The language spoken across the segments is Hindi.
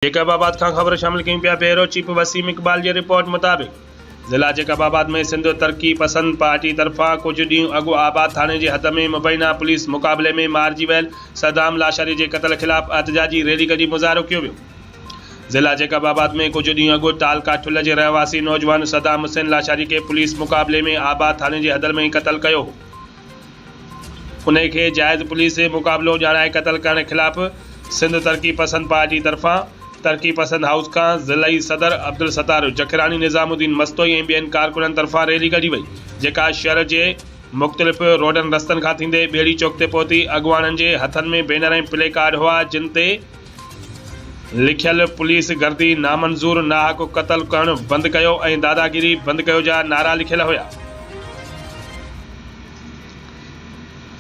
जैकबाबाद खां ख़बर शामिल कयूं पिया। Bureau chief Wasim Iqbal ji report मुताबिक़ ज़िला जैकबाबाद में सिंध तरक़ी पसंद पार्टी तरफ़ां कुछ ॾींहं अॻु आबाद थाणे जे हद में मुबैना पुलिस मुक़ाबले में मारिजी वियल सदाम लाशारी जे क़त्ल ख़िलाफ़ एहतजाजी रैली कढी मुज़ाहिरो कयो वियो। ज़िला जैकबाबाद में कुछ ॾींहं अॻु टालका ठुल जे रहवासी नौजवान सदाम हुसैन लाशारी के पुलिस मुक़ाबले में आबाद थाणे जे हद में क़त्ल कयो हो। उन खे जाइज़ पुलिस मुक़ाबलो ॼाणाए क़त्ल करण ख़िलाफ़ सिंध तरक़ी पसंद पार्टी तरफ़ां तरक़ी पसंद हाउस का ज़िलाई सदर अब्दुल सत्तार जखरानी निज़ामुद्दीन मस्तोई ऐं ॿियनि कारकुननि तरफ़ां रैली कढी वई, जेका शहर जे मुख़्तलिफ़ रोडनि रस्तनि खां थींदे ॿेड़ी चौक ते पहुती। अॻुवाणनि जे हथनि में बैनर ऐं प्ले कार्ड हुआ जिन ते लिखियल पुलिस गर्दी नामंज़ूर नाहक क़त्ल करणु बंदि कयो ऐं दादागिरी बंदि कयो जा नारा लिखियल हुया।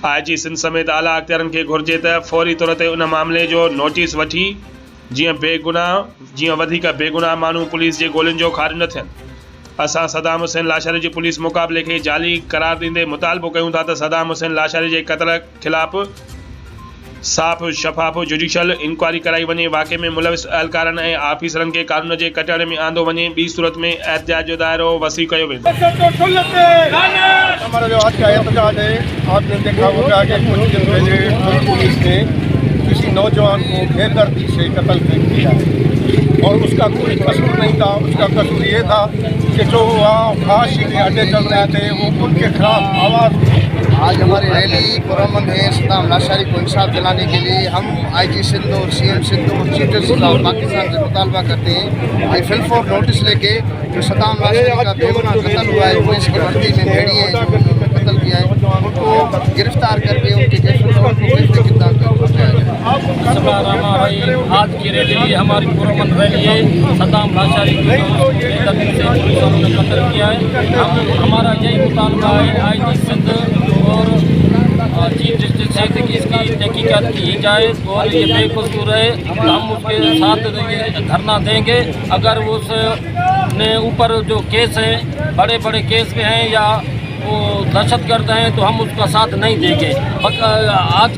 IG सिंध समेत आला अख़्तियारनि खे घुर्जे त फौरी तौर ते उन मामले जो नोटिस वठी जीअं वधीक बेगुनाह माण्हू पुलिस जे गोलियुनि जो खारिज न थियनि। असां सदाम हुसैन लाशारी जे पुलिस मुक़ाबले खे जाली करार ॾींदे मुतालबो कयूं था त सदाम हुसैन लाशारी जे क़त्ल ख़िलाफ़ साफ़ शफ़ाफ़ जुडिशल इंक्वायरी कराई वञे, वाक़े में मुलविस अहलकारनि ऐं आफ़ीसरनि खे कानून जे कटहरे में आंदो वञे। ॿी सूरत में एहतजाज जो दायरो वसी कयो वेंदो। हमारा जो आज का एहतजाज है, आपने देखा होगा कि कुछ दिन पहले पुलिस ने किसी नौजवान को बेदर्दी से कत्ल किया और उसका कोई कसूर नहीं था। उसका कसूर ये था कि जो वहाँ फांसी के अड्डे चल रहे थे वो उनके खिलाफ आवाज़। आज हमारी रैली पुरअमन है सदाम लाशारी को इंसाफ दिलाने के लिए। हम IG सिंध और CM सिंध और चीफ जस्टिस ऑफ पाकिस्तान से मुतालबा करते हैं आई फिल फॉर नोटिस लेके जो सदाम लाशारी का बेगुनाह कत्ल हुआ है, वो इसकी वर्दी में भेड़ी है जो कत्ल किया है, उनको गिरफ्तार करके उनके आज की रैली हमारी पुरअमन रैली है। सदाम लाशारी को ने कत्ल किया है। हमारा यही मुतालबा है IG सिंध और चीफ जस्टिस से कि इसकी तहकीकात की जाए और ये बेकसूर है तो हम उसके साथ धरना देंगे। अगर उसने ऊपर जो केस है बड़े बड़े केस में हैं या वो दहशतगर्द हैं तो हम उसका साथ नहीं देंगे। आज